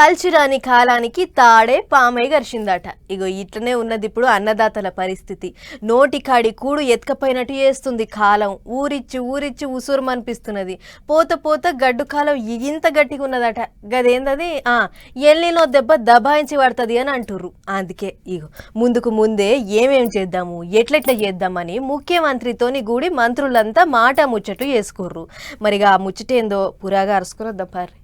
కాల్చిరాని కాలానికి తాడే పామై గరిచిందట. ఇగో ఇట్లనే ఉన్నది ఇప్పుడు అన్నదాతల పరిస్థితి. నోటికాడి కూడు ఎత్తుకపోయినట్టు చేస్తుంది కాలం. ఊరిచ్చి ఉసురుమనిపిస్తున్నది. పోత పోత గడ్డు కాలం ఇగింత గట్టిగా ఉన్నదట. గదేందది ఎల్లినో దెబ్బ దబాయించి పడుతుంది అని అంటుర్రు. అందుకే ఇగో ముందుకు ముందే ఏమేం చేద్దాము ఎట్లెట్లా చేద్దామని ముఖ్యమంత్రితోని కూడి మంత్రులంతా మాట ముచ్చట్లు చేసుకుర్రు. మరిగా ఆ ముచ్చటేందో పురాగా అరుసుకురొద్దాం పారి.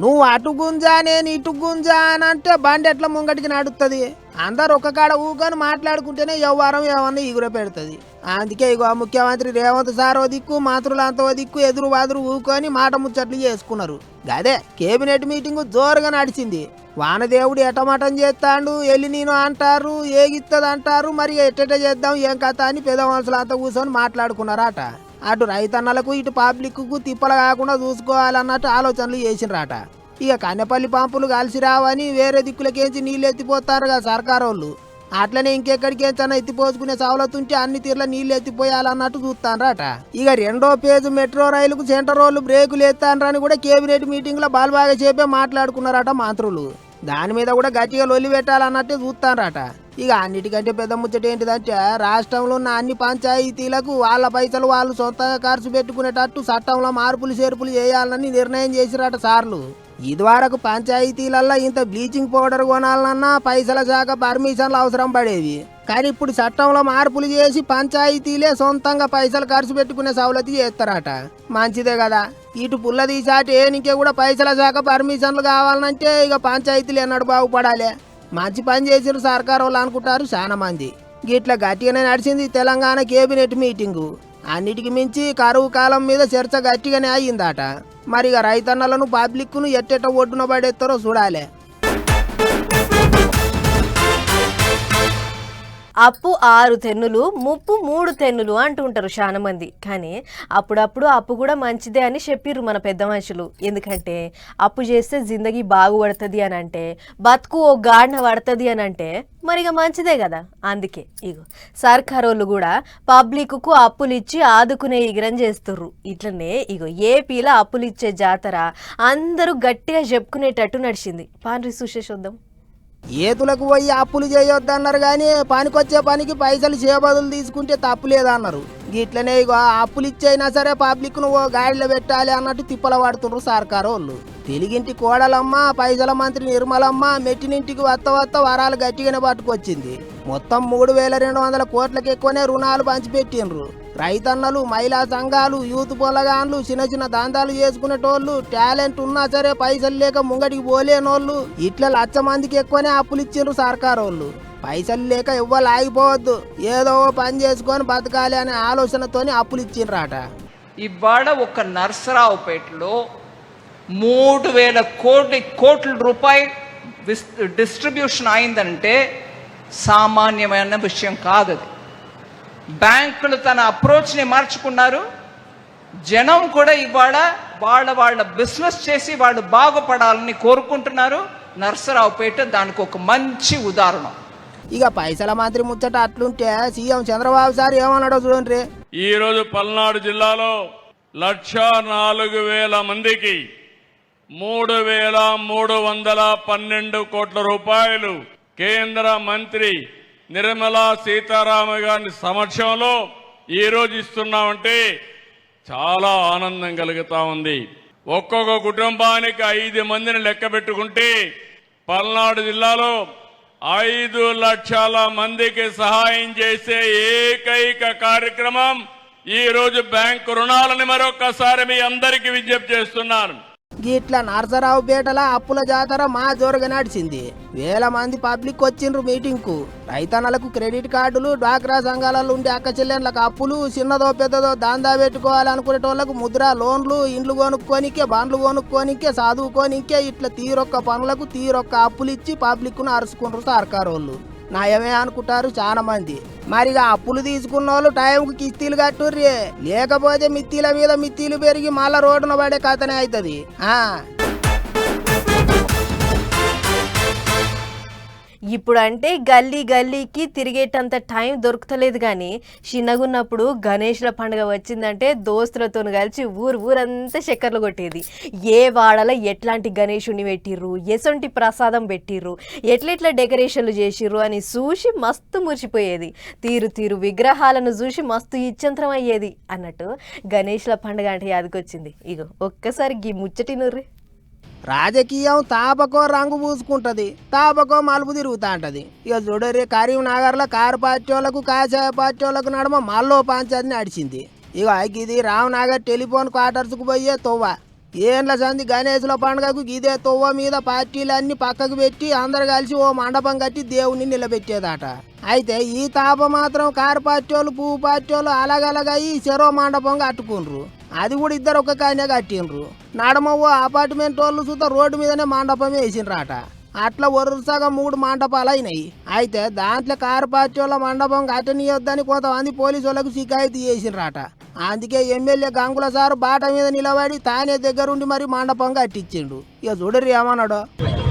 నువ్వు అటు గుంజా నేను ఇటు గుంజా అని అంటే బండి ఎట్లా ముంగటికి నడుస్తుంది. అందరు ఒక కాడ ఊకొని మాట్లాడుకుంటేనే వ్యవహారం ఏమన్నా ఎగుర పెడుతుంది. అందుకే ఇగో ముఖ్యమంత్రి రేవంత్ సార్ ఓ దిక్కు మంత్రులంతా ఓ దిక్కు ఎదురు వాదురు ఊకొని మాట ముచ్చట్లు చేసుకున్నారు. అదే కేబినెట్ మీటింగ్ జోరుగా నడిచింది. వానదేవుడు ఎటమటం చేస్తాడు ఎల్లి నేను అంటారు ఏగిస్తుంది అంటారు. మరి ఎట్టెట చేద్దాం ఏం కథ అని పెద్ద మనుషులంతా కూర్చొని మాట్లాడుకున్నారట. అటు రైతన్నలకు ఇటు పబ్లిక్కు తిప్పలు కాకుండా చూసుకోవాలన్నట్టు ఆలోచనలు చేసినరాట. ఇక కన్నెపల్లి పంపులు కలిసి రావని వేరే దిక్కులకేంచి నీళ్ళు ఎత్తిపోతారు కదా సర్కారు వాళ్ళు. అట్లనే ఇంకెక్కడికేంచన్నా ఎత్తిపోసుకునే సవలతు ఉంటే అన్ని తీర్ల నీళ్ళు ఎత్తిపోయాలన్నట్టు చూస్తానరాట. ఇక రెండో పేజు మెట్రో రైలుకు సెంటర్ రోడ్లు బ్రేకులు ఎత్తానరని కూడా కేబినెట్ మీటింగ్ లో బాగా చెప్పే మాట్లాడుకున్నారట మంత్రులు. దాని మీద కూడా గట్టిగా లొల్లి పెట్టాలన్నట్టే చూస్తానరాట. ఇక అన్నిటికంటే పెద్ద ముచ్చట ఏంటిదంటే రాష్ట్రంలో ఉన్న అన్ని పంచాయతీలకు వాళ్ళ పైసలు వాళ్ళు సొంతంగా ఖర్చు పెట్టుకునేటట్టు చట్టంలో మార్పులు చేర్పులు చేయాలని నిర్ణయం చేసిరట సార్లు. ఇదివరకు పంచాయతీలల్లో ఇంత బ్లీచింగ్ పౌడర్ కొనాలన్నా పైసల శాఖ పర్మిషన్లు అవసరం పడేవి. కానీ ఇప్పుడు చట్టంలో మార్పులు చేసి పంచాయతీలే సొంతంగా పైసలు ఖర్చు పెట్టుకునే సవలతి చేస్తారట. మంచిదే కదా. ఇటు పుల్ల తీసాటి ఏనికే కూడా పైసల శాఖ పర్మిషన్లు కావాలంటే ఇక పంచాయతీలు ఎన్నడు బాగుపడాలి. మంచి పని చేసిన సర్కారు వాళ్ళు అనుకుంటారు చాలా మంది. గిట్లా గట్టిగానే నడిచింది తెలంగాణ కేబినెట్ మీటింగు. అన్నిటికి మించి కరువు కాలం మీద చర్చ గట్టిగానే అయ్యిందట. మరి ఇక రైతన్నలను పబ్లిక్ను ఎట్టెట్ట ఒడ్డున పడేస్తారో చూడాలి. అప్పు 6 తెన్నులు ముప్పు 3 తెన్నులు అంటుంటారు చాలా మంది. కానీ అప్పుడప్పుడు అప్పు కూడా మంచిదే అని చెప్పిర్రు మన పెద్ద మనుషులు. ఎందుకంటే అప్పు చేస్తే జిందగీ బాగుపడుతుంది అని అంటే, బతుకు ఓ గాడిన పడుతుంది అని అంటే మరిగా మంచిదే కదా. అందుకే ఇగో సర్కారోళ్ళు కూడా పబ్లిక్కు అప్పులు ఇచ్చి ఆదుకునే ఇగరం చేస్తుర్రు. ఇట్లనే ఇగో ఏపీలో అప్పులు ఇచ్చే జాతర అందరూ గట్టిగా చెప్పుకునేటట్టు నడిచింది. పాన్రి చూసేసొద్దాం. ఏతులకు పోయి అప్పులు చేయొద్దన్నారు కానీ పనికొచ్చే పనికి పైసలు చేయబదులు తీసుకుంటే తప్పు లేదన్నారు. గిట్లనే ఇగో అప్పులు ఇచ్చైనా సరే పబ్లిక్ను ఓ గాడిలో పెట్టాలి అన్నట్టు తిప్పల పడుతున్నారు సర్కారు వాళ్ళు. తెలుగింటి కోడలమ్మ పైసల మంత్రి నిర్మలమ్మ మెట్టినింటికి వత్త వరాలు గట్టిగానే పట్టుకొచ్చింది. మొత్తం 3,200 కోట్లకు ఎక్కువనే రుణాలు పంచిపెట్టిండ్రు. రైతన్నలు మహిళా సంఘాలు యూత్ పొలగాన్లు చిన్న దందాలు చేసుకునేటోళ్ళు టాలెంట్ ఉన్నా సరే పైసలు లేక ముంగడికి పోలేనోళ్ళు ఇట్లా 1,00,000 మందికి ఎక్కువనే అప్పులు ఇచ్చిండ్రు సర్కారు వాళ్ళు. పైసలు లేక ఎవ్వరు ఆగిపోవద్దు ఏదో పని చేసుకొని బతకాలి అనే ఆలోచనతోని అప్పులు ఇచ్చిండ్రాట. ఇవాళ ఒక నర్సరావుపేటలో 3,000 కోట్ల రూపాయలు డిస్ట్రిబ్యూషన్ అయిందంటే సామాన్యమైన విషయం కాదు. బ్యాంకులు తన అప్రోచ్ని మార్చుకున్నారు. జనం కూడా ఇవాళ వాళ్ళ బిజినెస్ చేసి వాళ్ళు బాగుపడాలని కోరుకుంటున్నారు. నర్సరావుపేట దానికి ఒక మంచి ఉదాహరణ. ఇక పైసల మంత్రి ముచ్చట అట్లుంటే సీఎం చంద్రబాబు సార్ ఏమన్నాడో చూడండి. ఈ రోజు పల్నాడు జిల్లాలో 104,000 మందికి 3,312 కోట్ల రూపాయలు కేంద్ర మంత్రి నిర్మలా సీతారామన్ గారి సమక్షంలో ఈ రోజు ఇస్తున్నామంటే చాలా ఆనందం కలుగుతా ఉంది. ఒక్కొక్క కుటుంబానికి 5 మందిని లెక్క పెట్టుకుంటే పల్నాడు జిల్లాలో 5 లక్షల మందికి సహాయం చేసే ఏకైక కార్యక్రమం ఈ రోజు బ్యాంకు రుణాలని మరొకసారి మీ అందరికీ విజ్ఞప్తి చేస్తున్నాను. గిట్ల నర్సరావుపేటల అప్పుల జాతర మా జోరుగా నడిచింది. వేల మంది పబ్లిక్ వచ్చిండ్రు మీటింగ్ కు. రైతన్నలకు క్రెడిట్ కార్డులు డ్వాక్రా సంఘాలలో ఉండే అక్క చెల్లెళ్ళకు అప్పులు చిన్నదో పెద్దదో దాందా పెట్టుకోవాలనుకునేటోళ్లకు ముద్రా లోన్లు ఇండ్లు కొనుక్కోనికే బండ్లు కొనుక్కోనికే చదువుకోనికే ఇట్లా తీరొక్క పనులకు తీరొక్క అప్పులు ఇచ్చి పబ్లిక్ ను అరుచుకుంటారు సర్కారు వాళ్ళు. నయమే అనుకుంటారు చాలా మంది. మరిగా అప్పులు తీసుకున్న వాళ్ళు టైంకు కిస్తీలు కట్టుర్రి, లేకపోతే మిత్తీల మీద మిత్తీలు పెరిగి మళ్ళా రోడ్డున పడే కథనే అవుతుంది. ఇప్పుడు అంటే గల్లీ గల్లీకి తిరిగేటంత టైం దొరుకుతలేదు కానీ చిన్నగున్నప్పుడు గణేష్ల పండుగ వచ్చిందంటే దోస్తులతో కలిసి ఊరంతా చక్కర్లు కొట్టేది. ఏ వాడలో ఎట్లాంటి గణేషుని పెట్టిర్రు, ఎసొంటి ప్రసాదం పెట్టిర్రు, ఎట్లెట్లా డెకరేషన్లు చేసిర్రు అని చూసి మస్తు మురిసిపోయేది. తీరు విగ్రహాలను చూసి మస్తు ఇచ్చంతరం అయ్యేది అన్నట్టు గణేష్ల పండుగ అంటే యాదకొచ్చింది. ఇగో ఒక్కసారి గీ ముచ్చటి నుర్రి. రాజకీయం తాపకో రంగు పూసుకుంటది, తాపకో మలుపు తిరుగుతా ఉంటది. ఇక చూడరి కరీంనగర్లో కారు పార్టీ వాళ్ళకు కాషాయ పార్టీ వాళ్ళకు నడమ మల్లో పంచాయతీ నడిచింది. ఇక ఇది రామ్నగర్ టెలిఫోన్ క్వార్టర్స్కు పోయే తొవ్వ. ఏండ్ల సంది గణేశుల పండుగకు ఇదే తొవ్వ మీద పార్టీలన్నీ పక్కకు పెట్టి అందరు కలిసి ఓ మండపం కట్టి దేవుణ్ణి నిలబెట్టేదట. అయితే ఈ తాప మాత్రం కారు పార్టీ వాళ్ళు పువ్వు పార్టీ వాళ్ళు అలాగలగాయి చెరో మండపం కట్టుకుండ్రు. అది కూడా ఇద్దరు ఒక కాయనే కట్టిండ్రు. నడమ ఓ అపార్ట్మెంట్ వాళ్ళు చూత రోడ్డు మీదనే మండపం వేసిండ్రాట. అట్లా వరుసగా 3 మండపాలు అయినాయి. అయితే దాంట్లో కారు పార్టీ వాళ్ళ మండపం కట్టనీయొద్దని కొంతమంది పోలీసు వాళ్ళకు షికాయతీ చేసిండ్రాట. అందుకే ఎమ్మెల్యే గంగుల సారు బాట మీద నిలబడి తానే దగ్గరుండి మరి మండపం కట్టించిండు. ఇక చూడరు ఏమన్నాడు.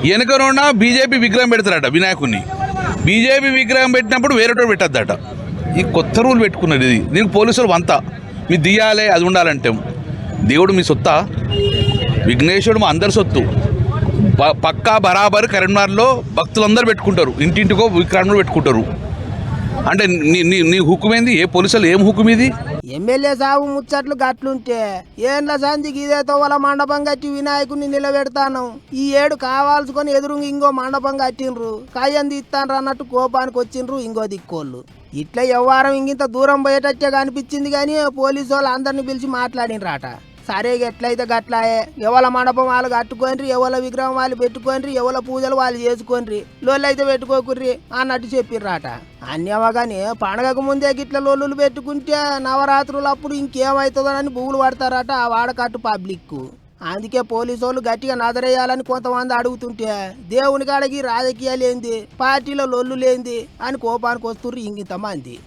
వెనుకనున్న బీజేపీ విగ్రహం పెడతారట వినాయకుడిని. బీజేపీ విగ్రహం పెట్టినప్పుడు వేరేటోడు పెట్టద్దట. ఈ కొత్త రూల్ పెట్టుకున్నది. ఇది దీనికి పోలీసులు వంత మీ దియాలే అది ఉండాలంటే. దేవుడు మీ సొత్తా? విఘ్నేశ్వరుడు మా అందరి సొత్తు. పక్కా బరాబర్ కరీంనగర్లో భక్తులందరూ పెట్టుకుంటారు, ఇంటింటికో విగ్రహంలో పెట్టుకుంటారు. అంటే నీ హుకుమేంది? ఏ పోలీసులు ఏం హుకుం ఇది? ఎమ్మెల్యే సాగు ముచ్చట్లు గట్లుంటే ఏండ్ల సంధికి ఇదేతో వాళ్ళ మండపం కట్టి వినాయకుడిని నిలబెడతాను. ఈ ఏడు కావాల్సుకొని ఎదురుంగి ఇంకో మండపం కట్టిండ్రు, కాయంది ఇస్తాను అన్నట్టు కోపానికి వచ్చిండ్రు ఇంకో దిక్కోళ్ళు. ఇట్లా వ్యవహారం ఇంకింత దూరం పోయేటట్టే కనిపించింది కానీ పోలీసు వాళ్ళు అందరిని పిలిచి మాట్లాడినరాట. సరే ఎట్లయితే గట్లాయే, ఎవల మండపం వాళ్ళు కట్టుకోండ్రి, ఎవల విగ్రహం వాళ్ళు పెట్టుకోండ్రి, ఎవల పూజలు వాళ్ళు చేసుకోండ్రి, లోళ్ళైతే పెట్టుకోకుర్రి అన్నట్టు చెప్పిర్రాట. అన్యమగాని పండగకు ముందే గిట్ల లోళ్ళు పెట్టుకుంటే నవరాత్రులు అప్పుడు ఇంకేమవుతుందని బువ్వులు పడతారట ఆ వాడకట్టు పబ్లిక్. అందుకే పోలీసు వాళ్ళు గట్టిగా నదరేయాలని కొంతమంది అడుగుతుంటే దేవుని కాడకి రాజకీయాలు ఏంది, పార్టీలో లొల్లు లేంది అని కోపానికి వస్తుర్రు ఇంకింతమంది.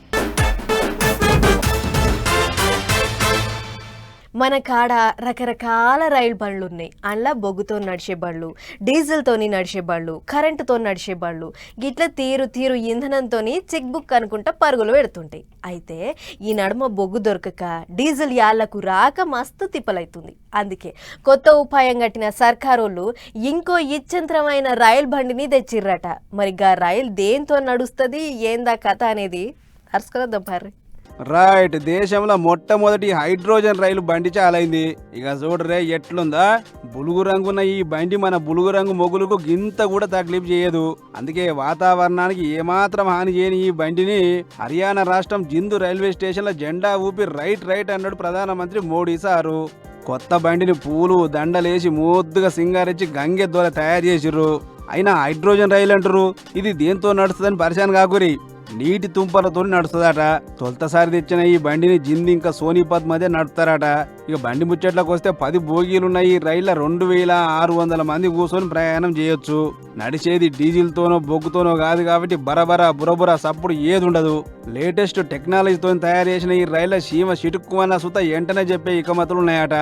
మన కాడ రకరకాల రైలు బండ్లు ఉన్నాయి. అందులో బొగ్గుతో నడిచే బండ్లు, డీజిల్తోని నడిచే బండ్లు, కరెంటుతో నడిచే బండ్లు, గిట్ల తీరు ఇంధనంతో చెక్ బుక్ అనుకుంటా పరుగులు పెడుతుంటాయి. అయితే ఈ నడుమ బొగ్గు దొరకక డీజిల్ యాళ్లకు రాక మస్తు తిప్పలవుతుంది. అందుకే కొత్త ఉపాయం కట్టిన సర్కారోళ్ళు ఇంకో ఇచ్చంత్రమైన రైలు బండిని తెచ్చిర్రట. మరి గా రైలు దేంతో నడుస్తుంది, ఏందా కథ అనేది అరుసుకురద్దాం పర్రి. రైట్, దేశంలో మొట్టమొదటి హైడ్రోజన్ రైలు బండి చాలైంది. ఇక చూడరే ఎట్లుందా, బులుగు రంగున్న ఈ బండి మన బులుగు రంగు మొగులకు గింత కూడా తక్లీఫ్ చేయదు. అందుకే వాతావరణానికి ఏమాత్రం హాని చేయని ఈ బండిని హర్యానా రాష్ట్రం జిందు రైల్వే స్టేషన్లో జెండా ఊపి రైట్ అన్నాడు ప్రధానమంత్రి మోడీ సారు. కొత్త బండిని పూలు దండలేసి ముద్దుగా సింగారెచ్చి గంగెద్దోల తయారు చేసిర్రు. అయినా హైడ్రోజన్ రైలు అంటారు, ఇది దేంతో నడుస్తుందని పరిశాన్ కాకురి. నీటి తుంపలతో నడుస్తుందట. తొలతసారి తెచ్చిన ఈ బండిని జింద్ ఇంకా సోనీపత్ మధ్య నడుపుతారట. ఇక బండి ముచ్చట్లకు వస్తే 10 బోగీలున్న ఈ రైళ్ల 2600 మంది కూర్చొని ప్రయాణం చేయొచ్చు. నడిచేది డీజిల్తోనో బొగ్గుతోనో కాదు కాబట్టి బురబుర సప్పుడు ఏది ఉండదు. లేటెస్ట్ టెక్నాలజీతో తయారు చేసిన ఈ రైళ్ల సీమ చిటుక్కుమన్న సుత వెంటనే చెప్పే ఇకమతులు ఉన్నాయట.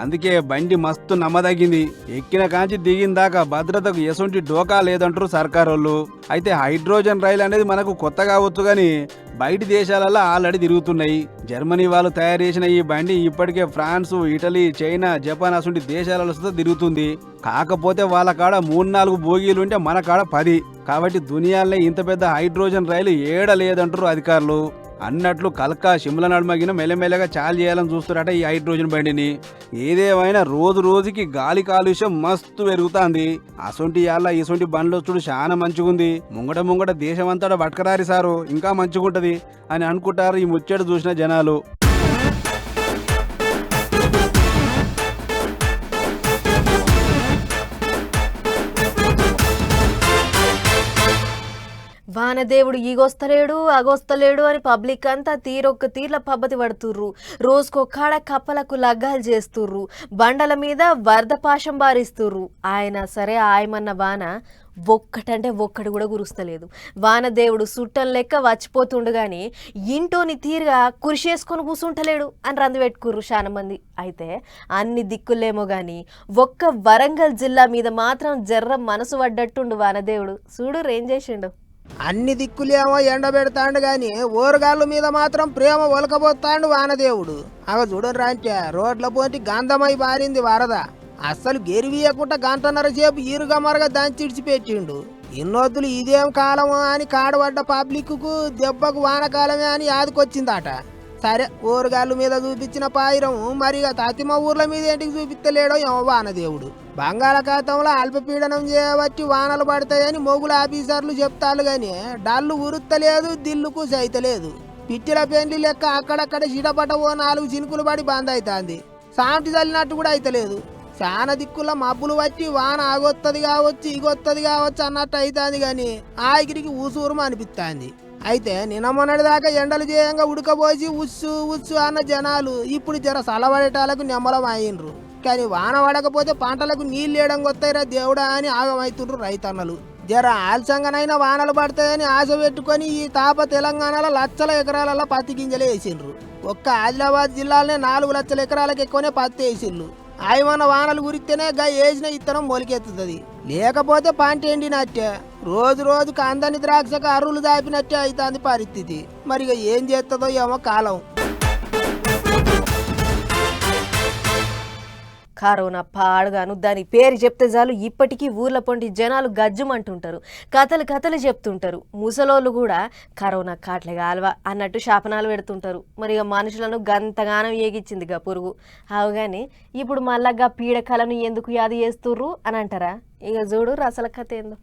అందుకే బండి మస్తు నమ్మదగింది. ఎక్కిన కాంచి దిగిన దాకా భద్రతకు ఎసొంటి డోకా లేదంటారు సర్కారోళ్ళు. అయితే హైడ్రోజన్ రైలు అనేది మనకు కొత్తగా కావచ్చు కానీ బయటి దేశాలలో ఆల్రెడీ తిరుగుతున్నాయి. జర్మనీ వాళ్ళు తయారు చేసిన ఈ బండి ఇప్పటికే ఫ్రాన్స్, ఇటలీ, చైనా, జపాన్ అసలు దేశాలలో తిరుగుతుంది. కాకపోతే వాళ్ళ కాడ 3-4 బోగీలుంటే మన కాడ 10. కాబట్టి దునియాలో ఇంత పెద్ద హైడ్రోజన్ రైలు ఏడ లేదంటారు అధికారులు. అన్నట్లు కల్కా షిమ్లా నడుమగిన మెల్లమెల్లగా చాలు చేయాలని చూస్తారట ఈ హైడ్రోజన్ బండిని. ఏదేమైనా రోజుకి గాలి కాలుష్యం మస్తు పెరుగుతుంది. అసొంటి యాళ్ళ ఇసొంటి బండ్లు చూడు చాలా మంచిగుంది. ముంగట దేశం అంతటా పట్టుకరారి సారు ఇంకా మంచిగుంటది అని అనుకుంటారు ఈ ముచ్చట చూసిన జనాలు. వాన వానదేవుడు ఈగొస్తలేడు అగొస్తలేడు అని పబ్లిక్ అంతా తీరొక్క తీర్ల పబ్బతి పడుతుర్రు. రోజుకొక్కాడ కప్పలకు లగ్గాలు చేస్తుర్రు. బండల మీద వరద పాశం బారిస్తుర్రు. ఆయన సరే ఆయమన్న వాన ఒక్కటంటే ఒక్కడు కూడా కురుస్తలేదు. వానదేవుడు సుట్టం లెక్క వచ్చిపోతుండు గాని ఇంటోని తీరుగా కురిసేసుకొని కూసుంటలేడు అని రంది పెట్టుకుర్రు చాలా మంది. అయితే అన్ని దిక్కులేమో గాని ఒక్క వరంగల్ జిల్లా మీద మాత్రం జర్ర మనసు పడ్డట్టుండు వానదేవుడు. చూడు ఏం చేసిండు. అన్ని దిక్కులేమో ఎండబెడతాండు గాని ఓరగాళ్ళ మీద మాత్రం ప్రేమ ఒలకబోతాండు వానదేవుడు. అగ చూడరా అంటే రోడ్ల పోటీ గంధమై పారింది వరద. అస్సలు గెరివీయకుండా గంటన్నర సేపు ఈరుగా మరగా దంచిడిచిపెట్టిండు. ఇన్నొద్దులు ఇదేం కాలమో అని కాడబడ్డ పబ్లిక్కు దెబ్బకు వానకాలమే అని యాదకొచ్చిందట. సరే ఊరగాళ్ళ మీద చూపించిన పాయిరం మరిగా తతిమ ఊర్ల మీద ఏంటికి చూపిస్తలేడో ఏమో వానదేవుడు. బంగాళాఖాతంలో అల్పపీడనం చేయబట్టి వానలు పడతాయని మొగుల ఆఫీసర్లు చెప్తారు గాని డల్లు ఉరుత్తలేదు, దిల్లుకు సైతలేదు. పిట్టిల పెండ్లి లెక్క అక్కడక్కడ చిడపట ఓ 4 చినుకులు పడి బంద్ అవుతుంది. సాంటి చల్లినట్టు కూడా అయితలేదు. చాలా దిక్కుల మబ్బులు వచ్చి వాన ఆగొత్తది కావచ్చు ఇగొత్తది కావచ్చు అన్నట్టు అవుతుంది గాని ఆగిరికి ఊసూరు అనిపిస్తుంది. అయితే నిన్న మొన్నటి దాకా ఎండలు చేయంగా ఉడకబోసి ఉస్సు ఉస్సు అన్న జనాలు ఇప్పుడు జర సలవడేటాలకు నెమ్మలం అయ్యిండ్రు. కానీ వాన పడకపోతే పంటలకు నీళ్ళు వేయడం వస్తాయిరా దేవుడా అని ఆగమవుతుండ్రు రైతన్నలు. జర ఆలస్యంగానైనా వానలు పడతాయని ఆశ పెట్టుకొని ఈ తాప తెలంగాణలో లక్షల ఎకరాలలో పత్తి గింజలు వేసిండ్రు. ఒక్క ఆదిలాబాద్ జిల్లాలోనే 4 లక్షల ఎకరాలకు ఎక్కువనే పత్తి వేసిండ్రు. ఆయమన్న వానలు గురిస్తేనే గా వేసిన ఇత్తనం మొలికెత్తుతుంది. లేకపోతే పంట ఎండినట్టే రోజు రోజుకు అందని ద్రాక్షకు అరువులు దాపినట్టే అవుతుంది పరిస్థితి. మరి ఏం చేస్తుందో ఏమో కాలం. కరోనా పాడుగాను దాని పేరు చెప్తే చాలు ఇప్పటికీ ఊర్ల పొంటి జనాలు గజ్జుమంటుంటారు. కథలు చెప్తుంటారు. ముసలోళ్ళు కూడా కరోనా కాట్లే కాల్వా అన్నట్టు శాపనాలు పెడుతుంటారు. మరి మనుషులను గంతగానం ఏగిచ్చింది గా పురుగు. అవగాని ఇప్పుడు మళ్ళా పీడకలను ఎందుకు యాది చేస్తుర్రు అని అంటారా? ఇక చూడు అసలు కథ ఏందో.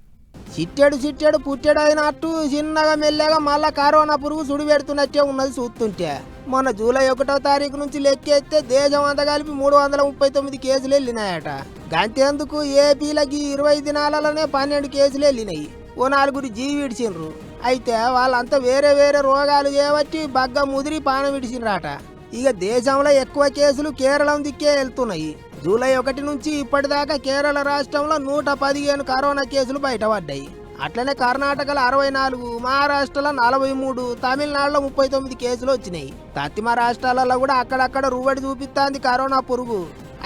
చిట్టెడు పుట్టెడు అయినట్టు చిన్నగా మెల్లగా మళ్ళా కరోనా పురుగు సుడి పెడుతున్నట్టే ఉన్నది చూస్తుంటే. మొన్న జూలై 1వ తారీఖు నుంచి లెక్కేస్తే దేశం అంతా కలిపి 339 కేసులు వెళ్ళినాయట. గంతేందుకు ఏపీలకి 20 దినాలలోనే 12 కేసులు వెళ్ళినాయి. ఓ 4 జీవి విడిచిండ్రు. అయితే వాళ్ళంతా వేరే వేరే రోగాలు చేయబట్టి బగ్గ ముదిరి పానం విడిచిండ్రట. ఇక దేశంలో ఎక్కువ కేసులు కేరళం దిక్కే వెళ్తున్నాయి. జూలై 1 నుంచి ఇప్పటిదాకా కేరళ రాష్ట్రంలో 115 కరోనా కేసులు బయటపడ్డాయి. అట్లనే కర్ణాటకలో 64, మహారాష్ట్రలో 43, తమిళనాడులో 39 కేసులు వచ్చినాయి. తత్తిమ రాష్ట్రాలలో కూడా అక్కడక్కడ రువడి చూపిస్తాంది కరోనా పురుగు.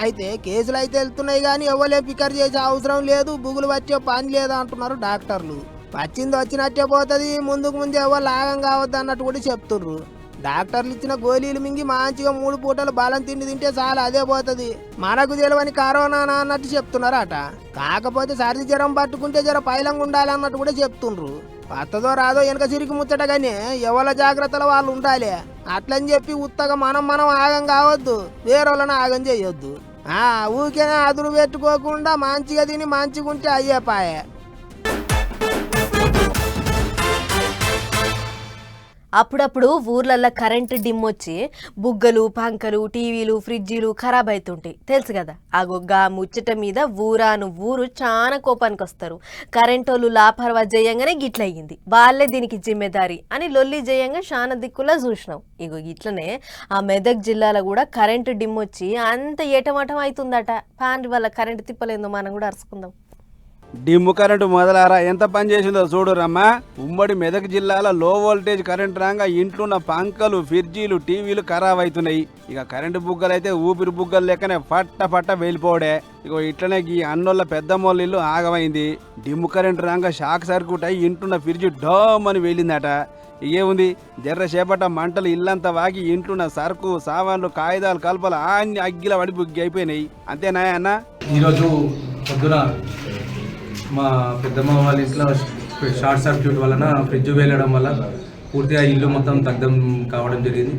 అయితే కేసులు అయితే వెళ్తున్నాయి కానీ ఎవరే ఫికర్ చేసే అవసరం లేదు, బుగులు వచ్చే పని లేదు అంటున్నారు డాక్టర్లు. వచ్చింది వచ్చినట్టే పోతుంది, ముందుకు ముందు ఎవరు లాగం కావద్దు అన్నట్టు కూడా చెప్తుర్రు. డాక్టర్లు ఇచ్చిన గోళీలు మింగి మంచిగా 3 పూటలు బలం తిండి తింటే చాలా అదే పోతుంది. మనకు తెలియని కరోనా అన్నట్టు చెప్తున్నారట. కాకపోతే సర్ది జ్వరం పట్టుకుంటే జర పైలంగా ఉండాలి అన్నట్టు కూడా చెప్తుండ్రు. పత్తదో రాదో వెనక సిరికి ముచ్చటగానే ఎవరి జాగ్రత్తలు వాళ్ళు ఉండాలి. అట్లని చెప్పి ఉత్తగా మనం ఆగం కావద్దు, వేరేళ్ళని ఆగం చేయొద్దు. ఊరికేనే అదురు పెట్టుకోకుండా మంచిగా తిని మంచిగా ఉంటే అయ్యే పాయే. అప్పుడప్పుడు ఊర్లల్లో కరెంటు డిమ్ వచ్చి బుగ్గలు పంకలు టీవీలు ఫ్రిడ్జీలు ఖరాబ్ అవుతుంటాయి తెలుసు కదా. ఆ ముచ్చట మీద ఊరు చాలా కోపానికి వస్తారు. కరెంటోళ్ళు లాపర్వా చేయంగానే గిట్లయ్యింది, వాళ్ళే దీనికి జిమ్మెదారి అని లొల్లి చేయంగా చాలా దిక్కులా చూసినాం. ఇట్లనే ఆ మెదక్ జిల్లాలో కూడా కరెంటు డిమ్ వచ్చి అంత ఏటమటం అవుతుందట. ఫ్యాన్ వల్ల కరెంటు తిప్పలేందో మనం కూడా అరుచుకుందాం. డిమ్ము కరెంటు మొదలారా ఎంత పని చేసిందో చూడురమ్మా. ఉమ్మడి మెదక్ జిల్లాలో లో వోల్టేజ్ కరెంట్ రాగా ఇంట్లో ఉన్న పంకలు ఫ్రిడ్జీలు టీవీలు ఖరాబ్ అవుతున్నాయి. ఇక కరెంటు బుగ్గలు అయితే ఊపిరి బుగ్గలు లెక్కనే పట్ట వెళ్ళిపోవడే. ఇట్లనే ఈ అన్నోళ్ళ పెద్దమ్మోళ్ళ ఇల్లు ఆగమైంది. డిమ్ము కరెంటు రాగా షాక్ సర్క్యూట్ అయి ఇంటున్న ఫ్రిడ్జ్ డోమ్ అని వెళ్ళిందట. ఏముంది జర్ర చేపట్ట మంటలు ఇల్లంతా వాగి ఇంట్లున్న సరుకు సామాన్లు కాగితాలు కలపలు అన్ని అగ్గిల పడి బుగ్గి అయిపోయినాయి. అంతేనా అన్న? ఈరోజు పొద్దున మా పెద్దమ్మ వాళ్ళ ఇంట్లో షార్ట్ సర్క్యూట్ వలన ఫ్రిడ్జ్ వేయడం వల్ల పూర్తిగా ఇల్లు మొత్తం దగ్ధం కావడం జరిగింది.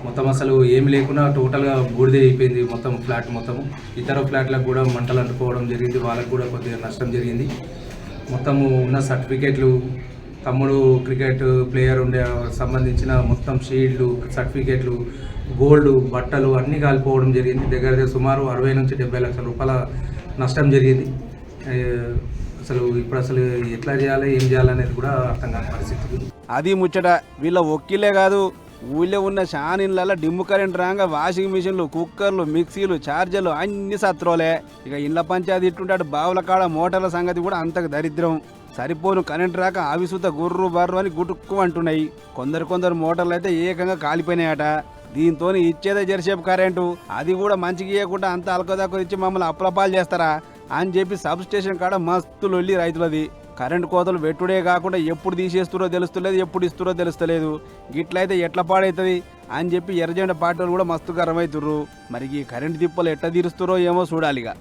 మొత్తం అసలు ఏమి లేకుండా టోటల్గా బూడిద అయిపోయింది మొత్తం ఫ్లాట్ మొత్తము. ఇతర ఫ్లాట్లకు కూడా మంటలు అంటుకోవడం జరిగింది, వాళ్ళకు కూడా కొద్దిగా నష్టం జరిగింది. మొత్తము ఉన్న సర్టిఫికేట్లు, తమ్ముడు క్రికెట్ ప్లేయర్ ఉండే సంబంధించిన మొత్తం షీల్డ్లు, సర్టిఫికేట్లు, గోల్డ్, బట్టలు అన్నీ కాలిపోవడం జరిగింది. దగ్గర సుమారు 60 నుంచి 70 లక్షల రూపాయల నష్టం జరిగింది. అసలు ఎట్లా చేయాలి ఏం చేయాలనేది కూడా అర్థం కాని పరిస్థితి. అది ముచ్చట. వీళ్ళ ఒక్కిలే కాదు, ఊళ్ళో ఉన్న షానిన్లలో డిమ్ము కరెంట్ రాగా వాషింగ్ మిషన్లు, కుక్కర్లు, మిక్సీలు, ఛార్జర్లు అన్ని సత్రోలే. ఇక ఇండ్ల పంచాయతీ ఇట్టుంటాడు, బావుల కాడ మోటార్ల సంగతి కూడా అంతకు దరిద్రం. సరిపోను కరెంట్ రాక ఆవిసుత గుర్రు బర్రు అని గుటుక్కు అంటున్నాయి. కొందరు మోటార్లు అయితే ఏకంగా కాలిపోయినాయట. దీంతో ఇచ్చేదే జెర్సేపు కరెంటు, అది కూడా మంచిగా ఇవ్వకుండా అంత అలకదక్కువ ఇచ్చి మమ్మల్ని అప్లపాలు చేస్తారా అని చెప్పి సబ్ స్టేషన్ కాడ మస్తు లొల్లి రైతులది. కరెంటు కోతలు పెట్టుడే కాకుండా ఎప్పుడు తీసేస్తురో తెలుస్తలేదు, ఎప్పుడు ఇస్తురో తెలుస్తలేదు. గిట్లయితే ఎట్లా పాడవుతుంది అని చెప్పి ఎర్రజెండా పార్టీ వాళ్ళు కూడా మస్తు గరమవుతుర్రు. మరి ఈ కరెంటు తిప్పలు ఎట్లా తీరుస్తురో ఏమో చూడాలిగా.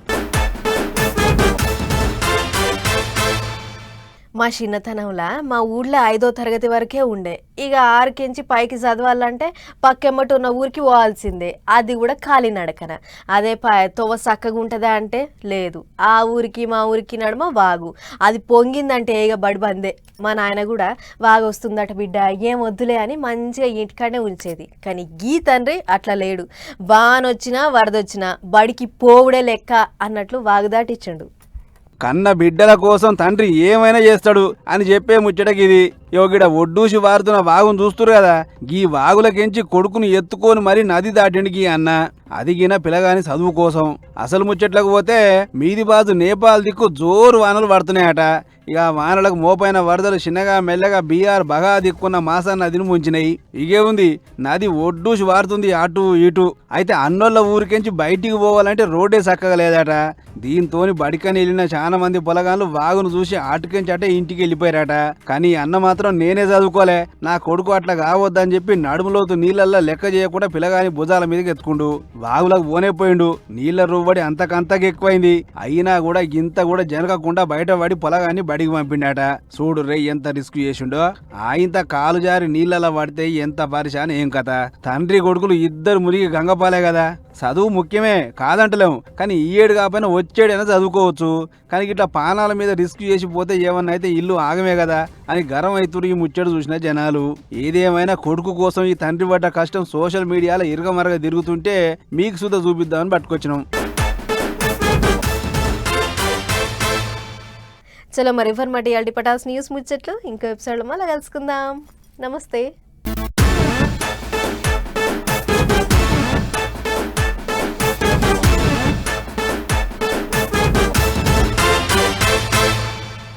మా చిన్నతనంలో మా ఊళ్ళో 5వ తరగతి వరకే ఉండే. ఇక 6కించి పైకి చదవాలంటే పక్కెమ్మటి ఉన్న ఊరికి పోవాల్సిందే, అది కూడా కాలినడకన. అదే తొవ్వ చక్కగా ఉంటుందా అంటే లేదు. ఆ ఊరికి మా ఊరికి నడుమ వాగు, అది పొంగిందంటే ఇక బడి బందే. మా నాయన కూడా వాగు వస్తుందట బిడ్డ ఏం వద్దులే అని మంచిగా ఇంటికాడే ఉంచేది. కానీ గీ తండ్రి అట్లా లేడు. వానొచ్చినా వరదొచ్చినా బడికి పోవుడే లెక్క అన్నట్లు వాగు దాటిచ్చిండు. కన్న బిడ్డల కోసం తండ్రి ఏమైనా చేస్తాడు అని చెప్పే ముచ్చటకిది. యోగిడ ఒడ్డూసి వారుతున్న వాగును చూస్తురు కదా, గీ వాగులకెంచి కొడుకుని ఎత్తుకొని మరి నది దాటిండి గీ అన్న. అదిగిన పిల్లగాని చదువు కోసం. అసలు ముచ్చట్లకు పోతే మీది బాజు నేపాల్ దిక్కు జోరు వానలు పడుతున్నాయట. ఇక వానలకు మోపైన వరదలు చిన్నగా మెల్లగా బీఆర్ బగా దిక్కున్న మాసా నదిని ముంచినాయి. ఇగే ఉంది, నది ఒడ్డూసి వారుతుంది అటు ఇటు. అయితే అన్నోళ్ళ ఊరికెంచి బయటికి పోవాలంటే రోడ్డే చక్కగా లేదట. దీంతోని బడికని వెళ్ళిన చాలా మంది పొలగాళ్ళు వాగును చూసి అటుకెంచి అటే ఇంటికి వెళ్ళిపోయారట. కానీ అన్న మాత్రం నేనే చదువుకోలే, నా కొడుకు అట్లా కావద్దని చెప్పి నడుములోతు నీళ్ళల్లో లెక్క చేయకుండా పిల్లగాని భుజాల మీదకి ఎత్తుకుండు. వాగులకు పోనేపోయిండు. నీళ్ల రువ్వడి అంతకంతకు ఎక్కువైంది. అయినా కూడా ఇంత కూడా జరగకుండా బయట పడి పొలగాన్ని బడికి పంపిండాట. చూడు రే ఎంత రిస్క్ చేసిండో. ఆయంత కాలు జారి నీళ్ళలా పడితే ఎంత పరిశాని ఏం కథ. తండ్రి కొడుకులు ఇద్దరు మునిగి గంగపాలే కదా. చదువు ముఖ్యమే కాదంటలేము, కానీ ఈ ఏడు కాకపోయినా వచ్చేడైనా చదువుకోవచ్చు. కానీ ఇట్లా పానాల మీద రిస్క్ చేసి పోతే ఏమన్నా అయితే ఇల్లు ఆగమే కదా అని గరం అవుతురు ఈ ముచ్చడు చూసిన జనాలు. ఏదేమైనా కొడుకు కోసం ఈ తండ్రి పడ్డ కష్టం సోషల్ మీడియాలో ఇరగమరగ తిరుగుతుంటే మీకు సుధా చూపిద్దామని పట్టుకొచ్చినాం. చలో మరి ఇన్ఫర్మేటివ్ పటాల్సిన న్యూస్ ముచ్చట్లు ఇంకో ఎపిసోడ్లో మళ్ళీ కలుసుకుందాం. నమస్తే.